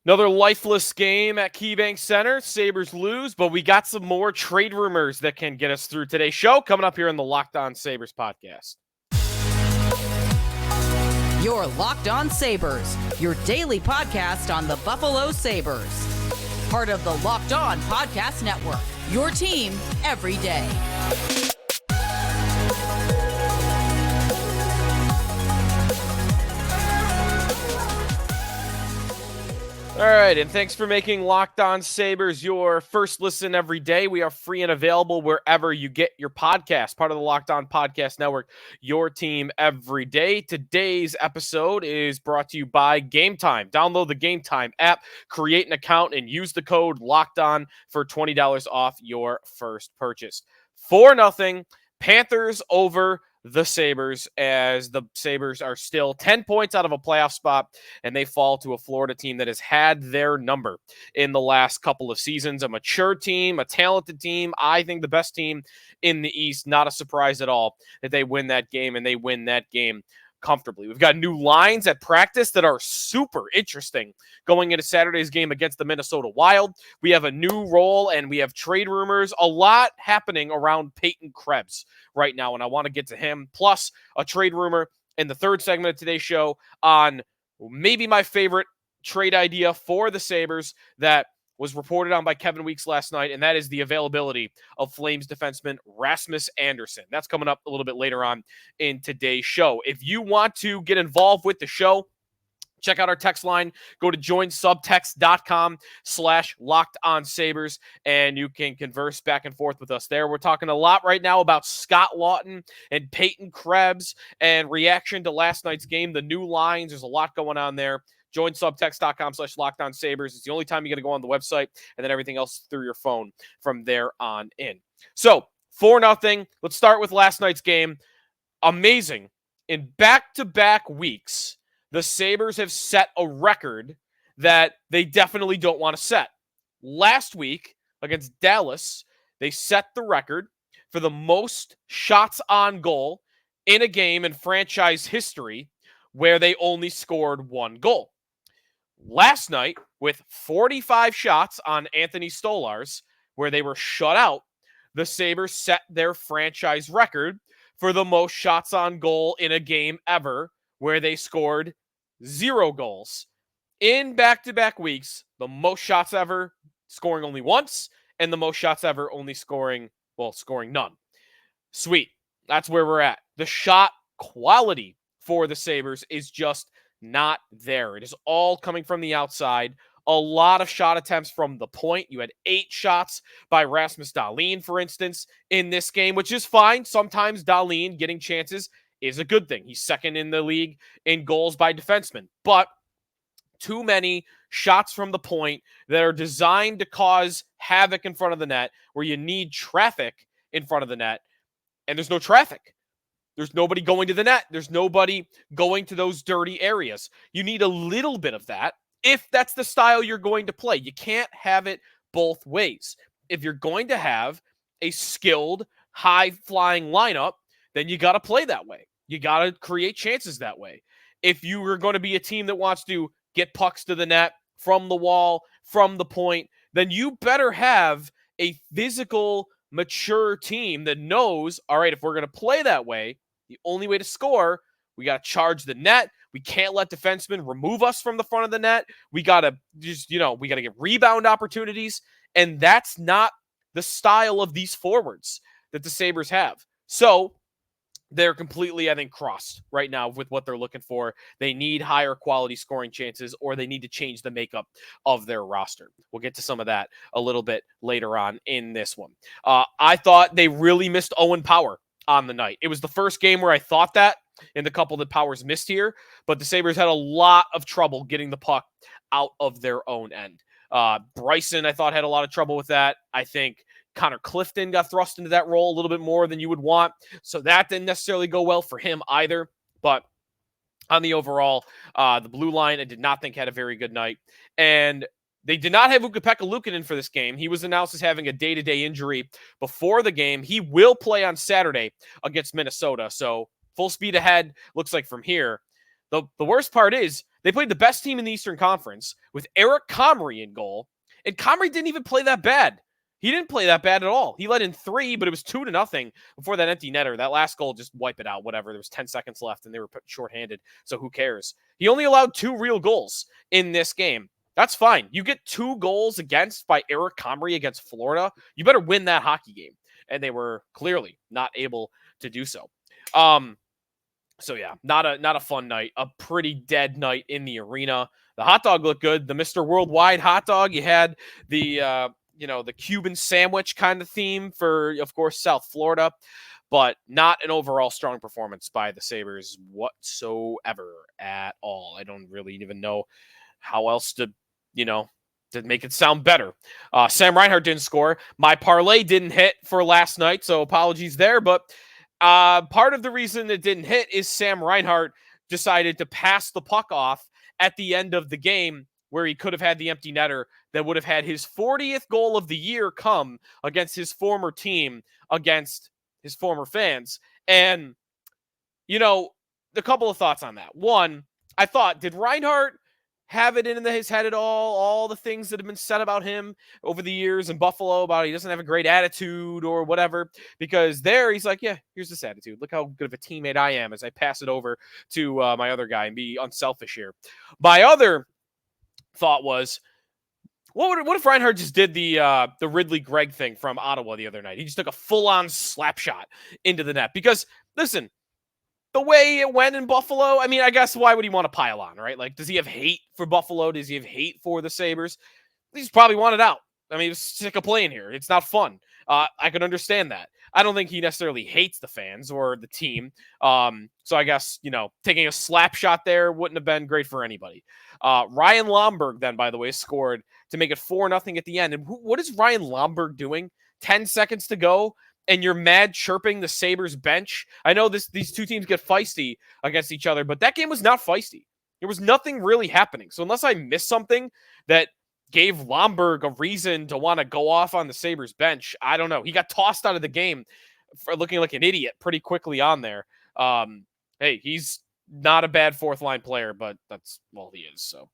Another lifeless game at KeyBank Center. Sabres lose, but we got some more trade rumors that can get us through today's show coming up here in the Locked On Sabres podcast. Your Locked On Sabres, your daily podcast on the Buffalo Sabres. Part of the Locked On Podcast Network, your team every day. All right, and thanks for making Locked On Sabres your first listen every day. We are free and available wherever you get your podcast, part of the Locked On Podcast Network, your team every day. Today's episode is brought to you by Gametime. Download the Gametime app, create an account, and use the code LOCKEDON for $20 off your first purchase. 4-0, Panthers over the Sabres, as the Sabres are still 10 points out of a playoff spot, and they fall to a Florida team that has had their number in the last couple of seasons. A mature team, a talented team, I think the best team in the East. Not a surprise at all that they win that game, and they win that game comfortably. We've got new lines at practice that are super interesting going into Saturday's game against the Minnesota Wild. We have a new role and we have trade rumors. A lot happening around Peyton Krebs right now, and I want to get to him. Plus a trade rumor in the third segment of today's show on maybe my favorite trade idea for the Sabres that was reported on by Kevin Weeks last night, and that is the availability of Flames defenseman Rasmus Anderson. That's coming up a little bit later on in today's show. If you want to get involved with the show, check out our text line. Go to joinsubtext.com/LockedOnSabres, and you can converse back and forth with us there. We're talking a lot right now about Scott Laughton and Peyton Krebs and reaction to last night's game, the new lines. There's a lot going on there. Join subtext.com/LockedOnSabres. It's the only time you're going to go on the website, and then everything else through your phone from there on in. So, 4-0. Let's start with last night's game. Amazing. In back-to-back weeks, the Sabres have set a record that they definitely don't want to set. Last week, against Dallas, they set the record for the most shots on goal in a game in franchise history where they only scored one goal. Last night, with 45 shots on Anthony Stolarz, where they were shut out, the Sabres set their franchise record for the most shots on goal in a game ever, where they scored 0 goals. In back-to-back weeks, the most shots ever, scoring only once, and the most shots ever only scoring none. Sweet. That's where we're at. The shot quality for the Sabres is just not there. It is all coming from the outside. A lot of shot attempts from the point. You had 8 shots by Rasmus Dahlin, for instance, in this game, which is fine. Sometimes Dahlin getting chances is a good thing. He's second in the league in goals by defensemen. But too many shots from the point that are designed to cause havoc in front of the net, where you need traffic in front of the net, and there's no traffic. There's nobody going to the net. There's nobody going to those dirty areas. You need a little bit of that if that's the style you're going to play. You can't have it both ways. If you're going to have a skilled, high-flying lineup, then you got to play that way. You got to create chances that way. If you are going to be a team that wants to get pucks to the net from the wall, from the point, then you better have a physical, mature team that knows, all right, if we're going to play that way, the only way to score, we got to charge the net. We can't let defensemen remove us from the front of the net. We got to we got to get rebound opportunities. And that's not the style of these forwards that the Sabres have. So they're completely, I think, crossed right now with what they're looking for. They need higher quality scoring chances, or they need to change the makeup of their roster. We'll get to some of that a little bit later on in this one. I thought they really missed Owen Power on the night. It was the first game where I thought that in the couple that Powers missed here, but the Sabres had a lot of trouble getting the puck out of their own end. Bryson, I thought, had a lot of trouble with that. I think Connor Clifton got thrust into that role a little bit more than you would want. So that didn't necessarily go well for him either. But on the overall, the blue line, I did not think had a very good night. And they did not have Ukko-Pekka Luukkonen for this game. He was announced as having a day-to-day injury before the game. He will play on Saturday against Minnesota. So full speed ahead, looks like from here. The worst part is they played the best team in the Eastern Conference with Eric Comrie in goal, and Comrie didn't even play that bad. He didn't play that bad at all. He led in 3, but it was 2-0 before that empty netter. That last goal, just wipe it out, whatever. There was 10 seconds left, and they were shorthanded, so who cares? He only allowed 2 real goals in this game. That's fine. You get 2 goals against by Eric Comrie against Florida, you better win that hockey game. And they were clearly not able to do so. So yeah, not a fun night. A pretty dead night in the arena. The hot dog looked good. The Mr. Worldwide hot dog. You had the the Cuban sandwich kind of theme for, of course, South Florida, but not an overall strong performance by the Sabres whatsoever at all. I don't really even know how else to make it sound better. Sam Reinhart didn't score. My parlay didn't hit for last night, so apologies there, but part of the reason it didn't hit is Sam Reinhart decided to pass the puck off at the end of the game where he could have had the empty netter that would have had his 40th goal of the year come against his former team, against his former fans. And, a couple of thoughts on that. One, I thought, did Reinhart have it in his head at all the things that have been said about him over the years in Buffalo about he doesn't have a great attitude or whatever? Because there he's like, yeah, here's this attitude. Look how good of a teammate I am as I pass it over to my other guy and be unselfish here. My other thought was, what if Reinhart just did the Ridley Gregg thing from Ottawa the other night? He just took a full-on slap shot into the net. Because, listen, the way it went in Buffalo, I mean, I guess why would he want to pile on, right? Like, does he have hate for Buffalo? Does he have hate for the Sabres? He's probably wanted out. I mean, he was sick of playing here. It's not fun. I can understand that. I don't think he necessarily hates the fans or the team. So I guess, taking a slap shot there wouldn't have been great for anybody. Ryan Lomberg, then, by the way, scored to make it 4-0 at the end. And what is Ryan Lomberg doing? 10 seconds to go, and you're mad chirping the Sabres bench. I know these two teams get feisty against each other, but that game was not feisty. There was nothing really happening. So unless I missed something that gave Lomberg a reason to want to go off on the Sabres bench, I don't know. He got tossed out of the game for looking like an idiot pretty quickly on there. Hey, he's not a bad fourth-line player, but that's, well, he is. So,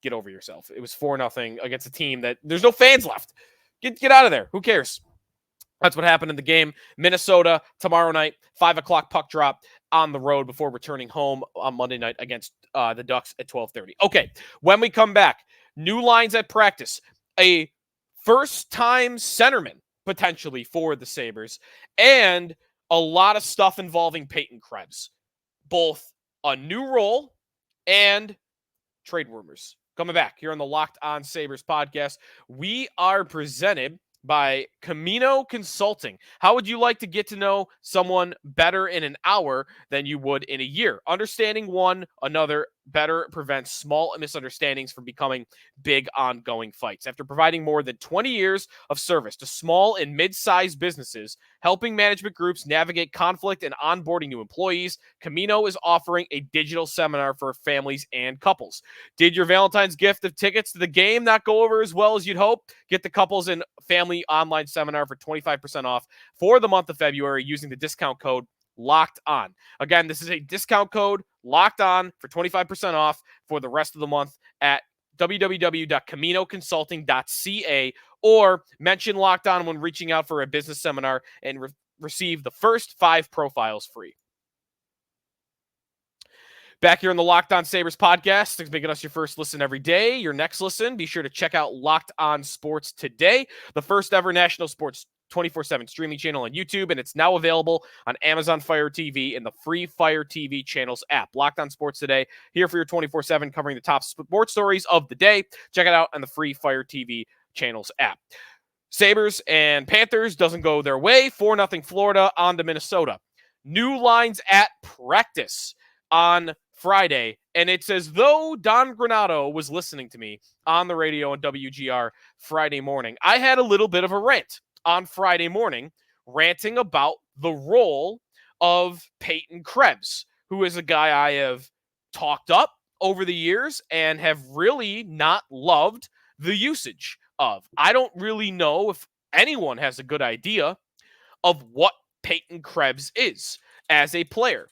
get over yourself. It was 4-0 against a team that there's no fans left. Get out of there. Who cares? That's what happened in the game. Minnesota tomorrow night, 5:00 puck drop on the road before returning home on Monday night against the Ducks at 12:30. Okay, when we come back, new lines at practice. A first-time centerman, potentially, for the Sabres. And a lot of stuff involving Peyton Krebs. Both a new role and trade rumors. Coming back here on the Locked On Sabres podcast, we are presented by Camino Consulting. How would you like to get to know someone better in an hour than you would in a year? Understanding one another better prevents small misunderstandings from becoming big ongoing fights. After providing more than 20 years of service to small and mid-sized businesses, helping management groups navigate conflict and onboarding new employees, Camino is offering a digital seminar for families and couples. Did your Valentine's gift of tickets to the game not go over as well as you'd hope? Get the couples and family online seminar for 25% off for the month of February using the discount code Locked On. Again, this is a discount code Locked On for 25% off for the rest of the month at www.caminoconsulting.ca, or mention Locked On when reaching out for a business seminar and receive the first 5 profiles free. Back here on the Locked On Sabres podcast, thanks for making us your first listen every day. Your next listen, be sure to check out Locked On Sports Today, the first ever national sports 24/7 streaming channel on YouTube, and it's now available on Amazon Fire TV and the free Fire TV channels app. Locked On Sports Today, here for your 24/7, covering the top sports stories of the day. Check it out on the free Fire TV channels app. Sabres and Panthers doesn't go their way. 4-0 Florida on to Minnesota. New lines at practice on Friday, and it's as though Don Granato was listening to me on the radio on WGR Friday morning. I had a little bit of a rant on Friday morning, ranting about the role of Peyton Krebs, who is a guy I have talked up over the years and have really not loved the usage of. I don't really know if anyone has a good idea of what Peyton Krebs is as a player,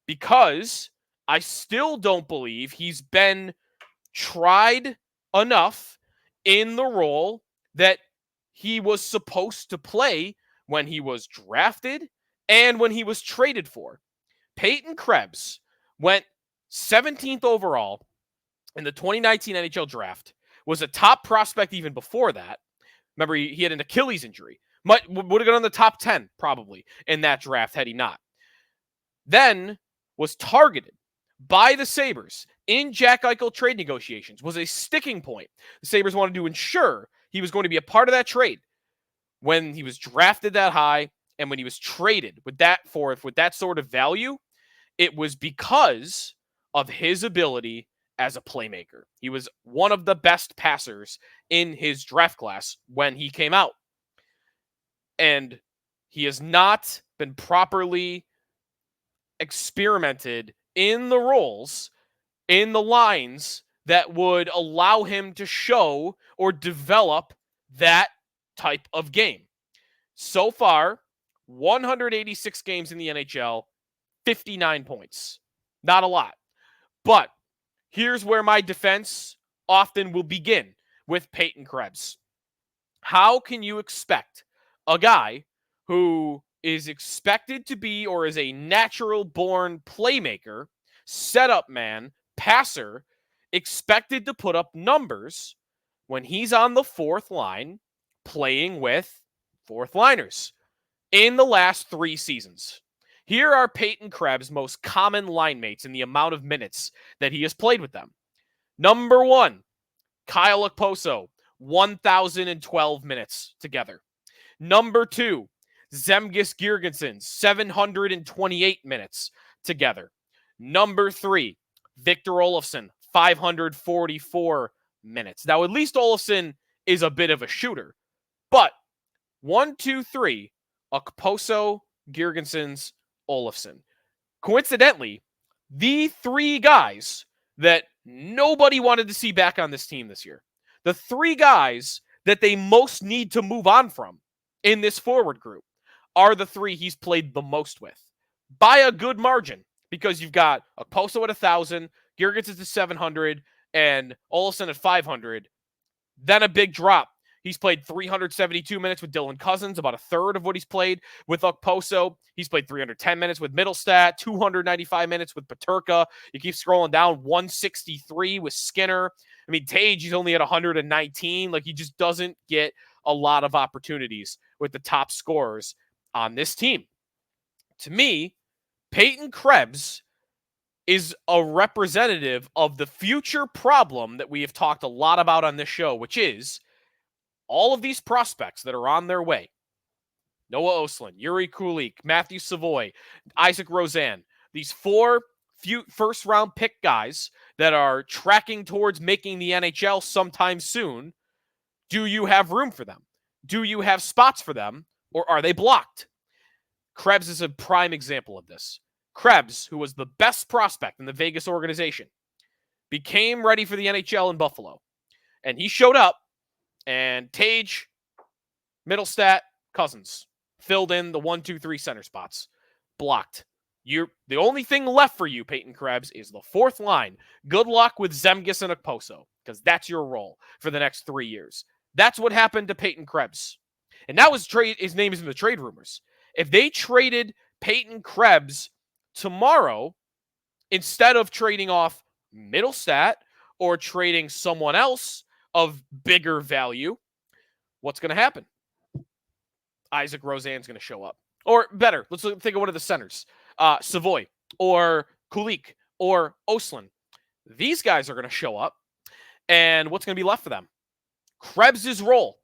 because I still don't believe he's been tried enough in the role that he was supposed to play when he was drafted and when he was traded for. Peyton Krebs went 17th overall in the 2019 NHL draft, was a top prospect even before that. Remember, he had an Achilles injury. Would have gone in the top 10 probably in that draft had he not. Then was targeted by the Sabres in Jack Eichel trade negotiations, was a sticking point. The Sabres wanted to ensure he was going to be a part of that trade when he was drafted that high and when he was traded with that sort of value. It was because of his ability as a playmaker. He was one of the best passers in his draft class when he came out. And he has not been properly experimented in the roles, in the lines that would allow him to show or develop that type of game. So far, 186 games in the NHL, 59 points. Not a lot. But here's where my defense often will begin with Peyton Krebs. How can you expect a guy who is expected to be or is a natural-born playmaker, setup man, passer, expected to put up numbers when he's on the fourth line playing with fourth liners in the last 3 seasons? Here are Peyton Krebs' most common line mates in the amount of minutes that he has played with them. Number 1, Kyle Okposo, 1,012 minutes together. Number 2, Zemgus Girgensons, 728 minutes together. Number 3, Victor Olofsson, 544 minutes. Now, at least Olofsson is a bit of a shooter. But 1, 2, 3, Okposo, Girgensons, Olofsson. Coincidentally, the 3 guys that nobody wanted to see back on this team this year, the 3 guys that they most need to move on from in this forward group, are the 3 he's played the most with by a good margin, because you've got Okposo at 1,000, Girgensons at 700, and Olofsson at 500. Then a big drop. He's played 372 minutes with Dylan Cousins, about a third of what he's played with Okposo. He's played 310 minutes with Mittelstadt, 295 minutes with Peterka. You keep scrolling down, 163 with Skinner. I mean, Tage, he's only at 119. Like, he just doesn't get a lot of opportunities with the top scorers on this team. To me, Peyton Krebs is a representative of the future problem that we have talked a lot about on this show, which is all of these prospects that are on their way. Noah Östlund, Yuri Kulik, Matthew Savoy, Isaac Rozan. These 4 first-round pick guys that are tracking towards making the NHL sometime soon. Do you have room for them? Do you have spots for them? Or are they blocked? Krebs is a prime example of this. Krebs, who was the best prospect in the Vegas organization, became ready for the NHL in Buffalo. And he showed up, and Tage, Mittelstadt, Cousins filled in the 1, 2, 3 center spots. Blocked. The only thing left for you, Peyton Krebs, is the fourth line. Good luck with Zemgus and Okposo, because that's your role for the next 3 years. That's what happened to Peyton Krebs. And now his name is in the trade rumors. If they traded Peyton Krebs tomorrow, instead of trading off Mittelstadt or trading someone else of bigger value, what's going to happen? Isaac Rozan's going to show up. Or better, let's think of one of the centers. Savoy or Kulik or Östlund. These guys are going to show up. And what's going to be left for them? Krebs' role.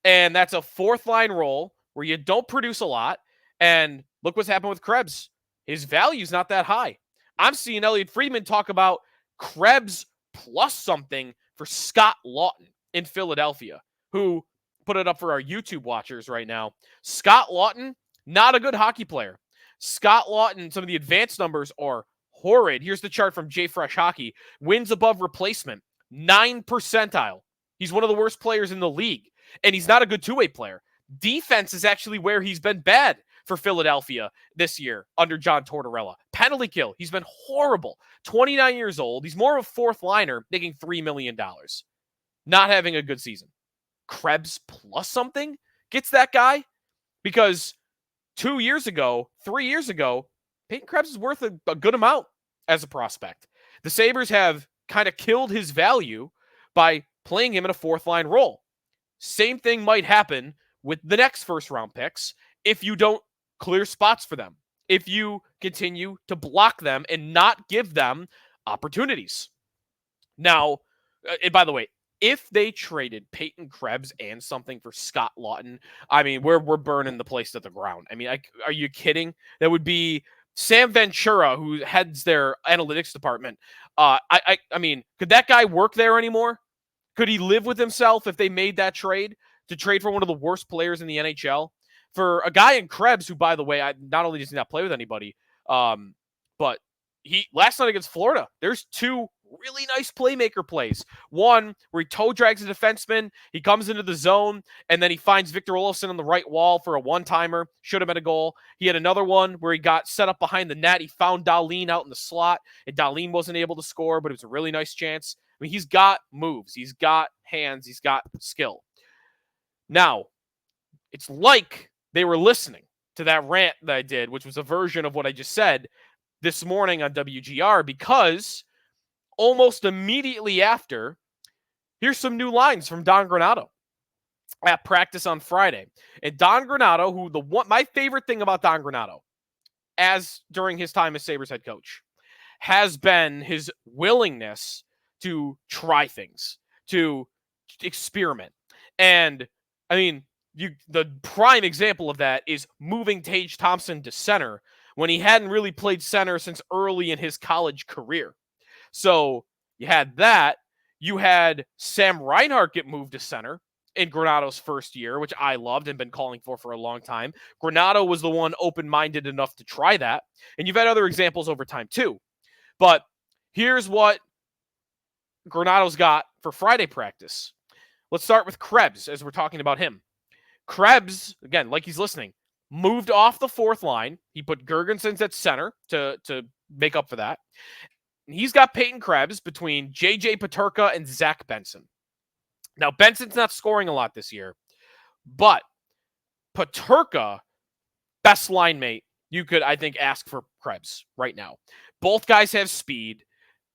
And that's a fourth line role where you don't produce a lot. And look what's happened with Krebs. His value's not that high. I'm seeing Elliot Friedman talk about Krebs plus something for Scott Laughton in Philadelphia, who put it up for our YouTube watchers right now. Scott Laughton, not a good hockey player. Scott Laughton, some of the advanced numbers are horrid. Here's the chart from JFresh Hockey. Wins above replacement, 9 percentile. He's one of the worst players in the league, and he's not a good two-way player. Defense is actually where he's been bad for Philadelphia this year under John Tortorella. Penalty kill. He's been horrible. 29 years old. He's more of a fourth liner, making $3 million. Not having a good season. Krebs plus something gets that guy? Because 3 years ago, Peyton Krebs is worth a good amount as a prospect. The Sabres have kind of killed his value by playing him in a fourth line role. Same thing might happen with the next first round picks if you don't clear spots for them, if you continue to block them and not give them opportunities. Now, and by the way, if they traded Peyton Krebs and something for Scott Laughton, I mean, we're burning the place to the ground. I mean, are you kidding? That would be Sam Ventura, who heads their analytics department. I mean, could that guy work there anymore? Could he live with himself if they made that trade to trade for one of the worst players in the NHL? For a guy in Krebs, who, by the way, not only does he not play with anybody, but he last night against Florida, there's two really nice playmaker plays. One where he toe drags a defenseman, he comes into the zone, and then he finds Victor Olofsson on the right wall for a one-timer. Should have been a goal. He had another one where he got set up behind the net. He found Dahlin out in the slot, and Dahlin wasn't able to score, but it was a really nice chance. I mean, he's got moves. He's got hands. He's got skill. Now, it's like they were listening to that rant that I did, which was a version of what I just said this morning on WGR, because almost immediately after, here's some new lines from Don Granato at practice on Friday. And Don Granato, my favorite thing about Don Granato, as during his time as Sabres head coach, has been his willingness to try things, to experiment. And I mean, the prime example of that is moving Tage Thompson to center when he hadn't really played center since early in his college career. So you had that. You had Sam Reinhart get moved to center in Granato's first year, which I loved and been calling for a long time. Granato was the one open-minded enough to try that. And you've had other examples over time too. But here's what Granato's got for Friday practice. Let's start with Krebs as we're talking about him. Krebs, again, like he's listening, moved off the fourth line. He put Gergensons at center to make up for that. And he's got Peyton Krebs between J.J. Peterka and Zach Benson. Now, Benson's not scoring a lot this year, but Peterka, best line mate you could, I think, ask for Krebs right now. Both guys have speed.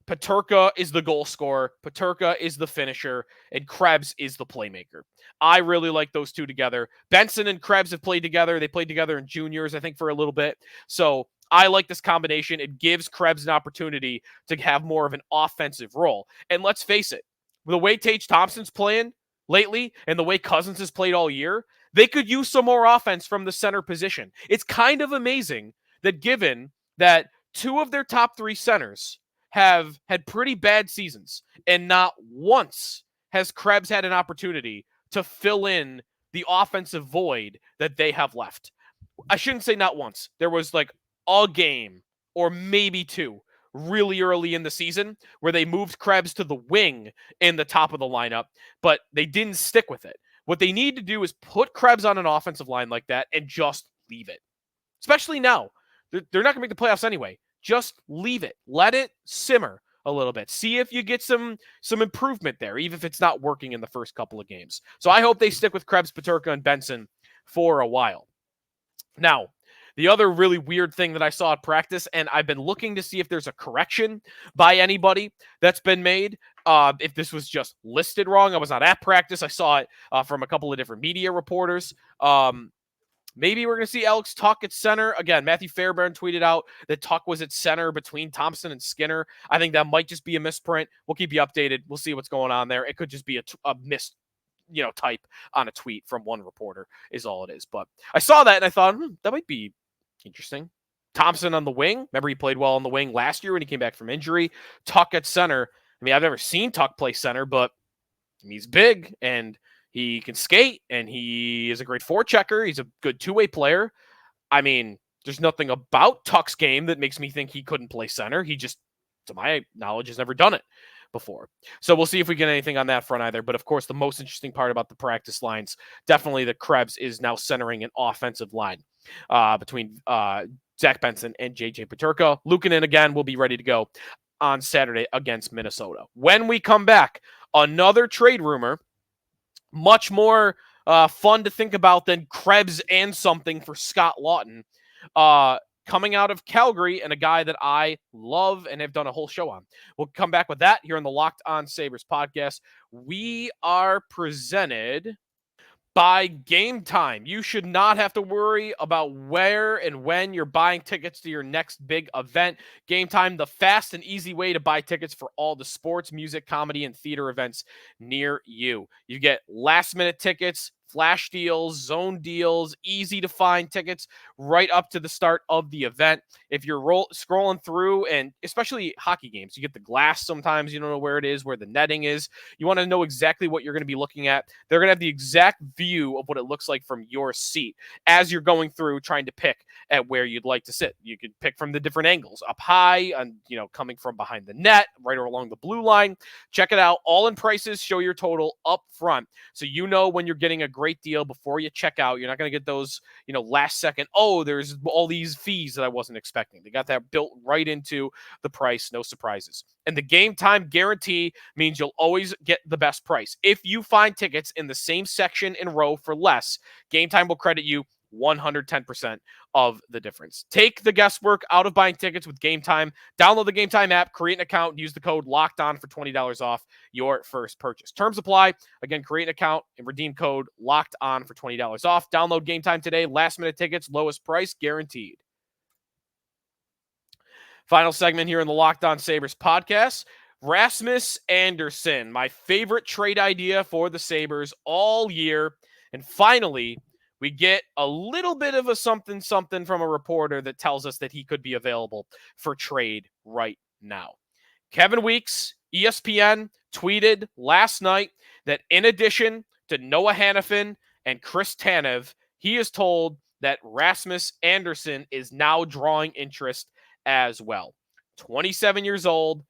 Peterka is the goal scorer. Peterka is the finisher, and Krebs is the playmaker. I really like those two together. Benson and Krebs have played together. They played together in juniors, I think, for a little bit. So I like this combination. It gives Krebs an opportunity to have more of an offensive role. And let's face it, the way Tage Thompson's playing lately and the way Cousins has played all year, they could use some more offense from the center position. It's kind of amazing that given that two of their top three centers have had pretty bad seasons, and not once has Krebs had an opportunity to fill in the offensive void that they have left. I shouldn't say not once. There was like a game or maybe two really early in the season where they moved Krebs to the wing in the top of the lineup, but they didn't stick with it. What they need to do is put Krebs on an offensive line like that and just leave it. Especially now. They're not going to make the playoffs anyway. Just leave it. Let it simmer a little bit. See if you get some improvement there, even if it's not working in the first couple of games. So I hope they stick with Krebs, Peterka, and Benson for a while. Now, the other really weird thing that I saw at practice, and I've been looking to see if there's a correction by anybody that's been made, if this was just listed wrong. I was not at practice. I saw it from a couple of different media reporters. Maybe we're going to see Alex Tuch at center. Again, Matthew Fairbairn tweeted out that Tuch was at center between Thompson and Skinner. I think that might just be a misprint. We'll keep you updated. We'll see what's going on there. It could just be a mis type on a tweet from one reporter is all it is. But I saw that and I thought, that might be interesting. Thompson on the wing. Remember, he played well on the wing last year when he came back from injury. Tuch at center. I mean, I've never seen Tuch play center, but he's big and he can skate, and he is a great forechecker. He's a good two-way player. I mean, there's nothing about Tuch's game that makes me think he couldn't play center. He just, to my knowledge, has never done it before. So we'll see if we get anything on that front either. But, of course, the most interesting part about the practice lines, definitely that Krebs is now centering an offensive line. between Zach Benson and JJ Peterka. Luukkonen, again, will be ready to go on Saturday against Minnesota. When we come back, another trade rumor, much more fun to think about than Krebs and something for Scott Laughton, coming out of Calgary, and a guy that I love and have done a whole show on. We'll come back with that here on the Locked On Sabres podcast. We are presented by Gametime. You should not have to worry about where and when you're buying tickets to your next big event. Gametime, the fast and easy way to buy tickets for all the sports, music, comedy, and theater events near you. You get last-minute tickets, flash deals, zone deals, easy to find tickets right up to the start of the event. If you're scrolling through, and especially hockey games, you get the glass sometimes, you don't know where it is, where the netting is. You want to know exactly what you're going to be looking at. They're going to have the exact view of what it looks like from your seat as you're going through trying to pick at where you'd like to sit. You could pick from the different angles, up high, and coming from behind the net, right or along the blue line. Check it out. All in prices, show your total up front, so you know when you're getting a great deal before you check out. You're not going to get those, last second, oh, there's all these fees that I wasn't expecting. They got that built right into the price, no surprises. And the Gametime guarantee means you'll always get the best price. If you find tickets in the same section and row for less, Gametime will credit you 110% of the difference. Take the guesswork out of buying tickets with Gametime. Download the Gametime app, create an account, and use the code LOCKEDON for $20 off your first purchase. Terms apply. Again, create an account and redeem code LOCKEDON for $20 off. Download Gametime today. Last minute tickets, lowest price guaranteed. Final segment here in the Locked On Sabres podcast. Rasmus Anderson, my favorite trade idea for the Sabres all year. And finally, we get a little bit of a something from a reporter that tells us that he could be available for trade right now. Kevin Weeks, ESPN, tweeted last night that in addition to Noah Hannafin and Chris Tanev, he is told that Rasmus Anderson is now drawing interest as well. 27 years old,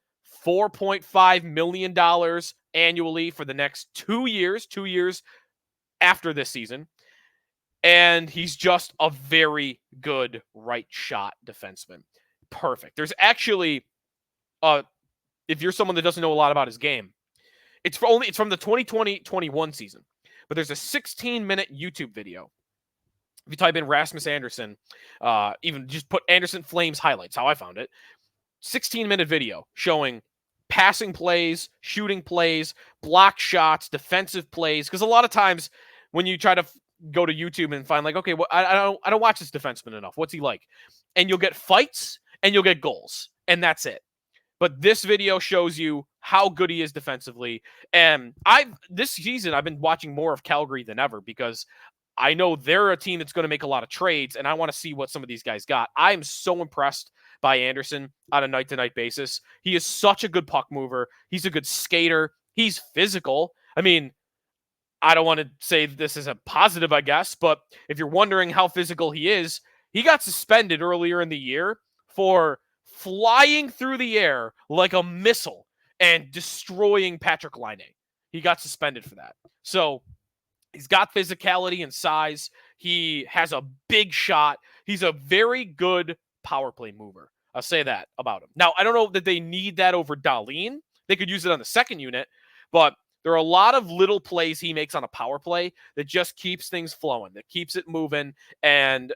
$4.5 million annually for the next 2 years after this season. And he's just a very good right shot defenseman. Perfect. There's actually, if you're someone that doesn't know a lot about his game, it's from the 2020-21 season. But there's a 16-minute YouTube video. If you type in Rasmus Anderson, even just put Anderson Flames highlights, how I found it. 16-minute video showing passing plays, shooting plays, block shots, defensive plays. Because a lot of times when you try to go to YouTube and find like, okay, well, I don't watch this defenseman enough. What's he like? And you'll get fights and you'll get goals, and that's it. But this video shows you how good he is defensively. And this season I've been watching more of Calgary than ever because I know they're a team that's going to make a lot of trades, and I want to see what some of these guys got. I am so impressed by Anderson on a night-to-night basis. He is such a good puck mover. He's a good skater. He's physical. I mean, I don't want to say this is a positive, I guess, but if you're wondering how physical he is, he got suspended earlier in the year for flying through the air like a missile and destroying Patrick Laine. He got suspended for that. So he's got physicality and size. He has a big shot. He's a very good power play mover. I'll say that about him. Now, I don't know that they need that over Dahlin. They could use it on the second unit, but there are a lot of little plays he makes on a power play that just keeps things flowing, that keeps it moving, and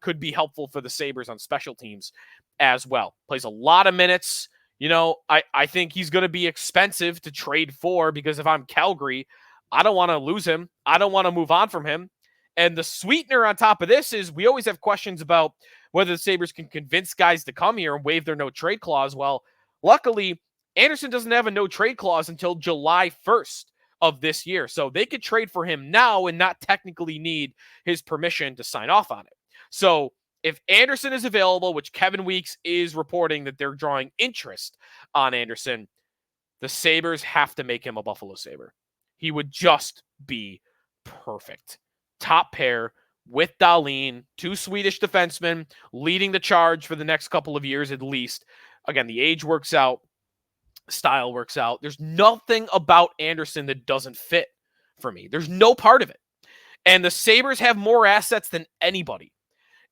could be helpful for the Sabres on special teams as well. Plays a lot of minutes. I think he's going to be expensive to trade for because if I'm Calgary, I don't want to lose him. I don't want to move on from him. And the sweetener on top of this is we always have questions about whether the Sabres can convince guys to come here and waive their no-trade clause. Well, luckily, Anderson doesn't have a no-trade clause until July 1st of this year. So they could trade for him now and not technically need his permission to sign off on it. So if Anderson is available, which Kevin Weeks is reporting that they're drawing interest on Anderson, the Sabres have to make him a Buffalo Sabre. He would just be perfect. Top pair with Dahlin, two Swedish defensemen leading the charge for the next couple of years at least. Again, the age works out. Style works out. There's nothing about Anderson that doesn't fit for me. There's no part of it. And the Sabres have more assets than anybody.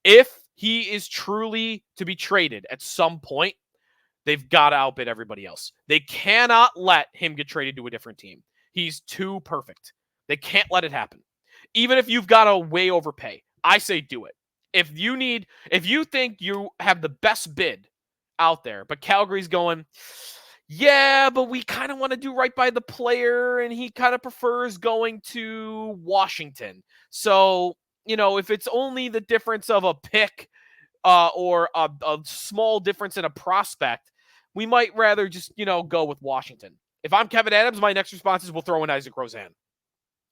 If he is truly to be traded at some point, they've got to outbid everybody else. They cannot let him get traded to a different team. He's too perfect. They can't let it happen. Even if you've got to way overpay, I say do it. If you think you have the best bid out there, but Calgary's going, yeah, but we kind of want to do right by the player, and he kind of prefers going to Washington. So, if it's only the difference of a pick or a small difference in a prospect, we might rather just, go with Washington. If I'm Kevyn Adams, my next response is we'll throw in Isaac Rozan.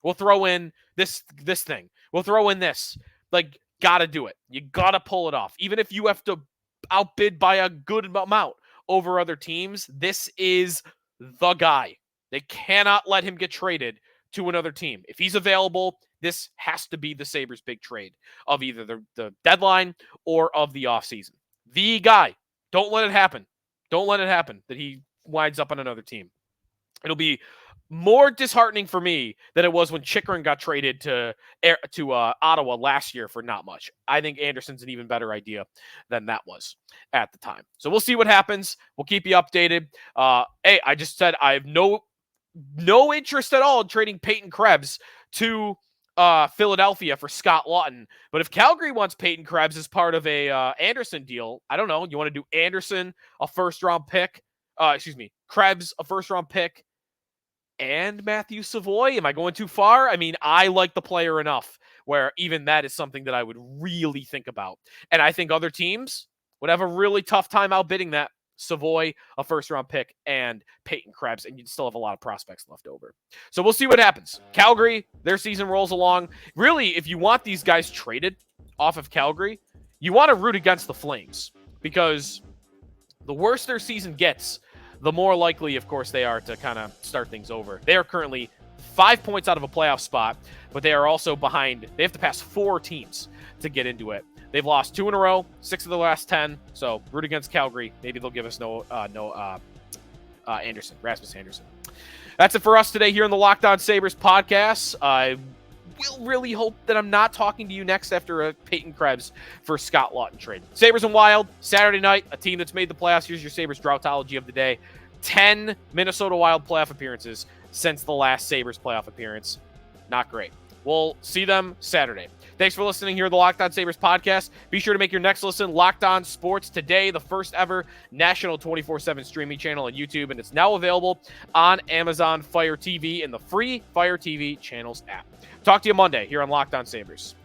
We'll throw in this thing. We'll throw in this. Like, gotta do it. You gotta pull it off. Even if you have to outbid by a good amount over other teams, this is the guy. They cannot let him get traded to another team. If he's available, this has to be the Sabres' big trade of either the deadline or of the offseason. The guy. Don't let it happen. Don't let it happen that he winds up on another team. It'll be more disheartening for me than it was when Chychrun got traded to Ottawa last year for not much. I think Anderson's an even better idea than that was at the time. So we'll see what happens. We'll keep you updated. Hey, I just said I have no interest at all in trading Peyton Krebs to Philadelphia for Scott Laughton. But if Calgary wants Peyton Krebs as part of a Anderson deal, I don't know. You want to do Anderson, a first-round pick? Krebs, a first-round pick, and Matthew Savoy? Am I going too far? I mean, I like the player enough where even that is something that I would really think about. And I think other teams would have a really tough time outbidding that. Savoy, a first-round pick, and Peyton Krebs, and you'd still have a lot of prospects left over. So we'll see what happens. Calgary, their season rolls along. Really, if you want these guys traded off of Calgary, you want to root against the Flames, because the worse their season gets, the more likely, of course, they are to kind of start things over. They are currently 5 points out of a playoff spot, but they are also behind. They have to pass 4 teams to get into it. They've lost 2 in a row, 6 of the last 10. So root against Calgary. Maybe they'll give us Rasmus Anderson. That's it for us today here on the Locked On Sabres podcast. I will really hope that I'm not talking to you next after a Peyton Krebs for Scott Laughton trade. Sabres and Wild, Saturday night, a team that's made the playoffs. Here's your Sabres droughtology of the day. 10 Minnesota Wild playoff appearances since the last Sabres playoff appearance. Not great. We'll see them Saturday. Thanks for listening here to the Locked On Sabres podcast. Be sure to make your next listen Locked On Sports Today, the first ever national 24/7 streaming channel on YouTube, and it's now available on Amazon Fire TV and the free Fire TV channels app. Talk to you Monday here on Locked On Sabres.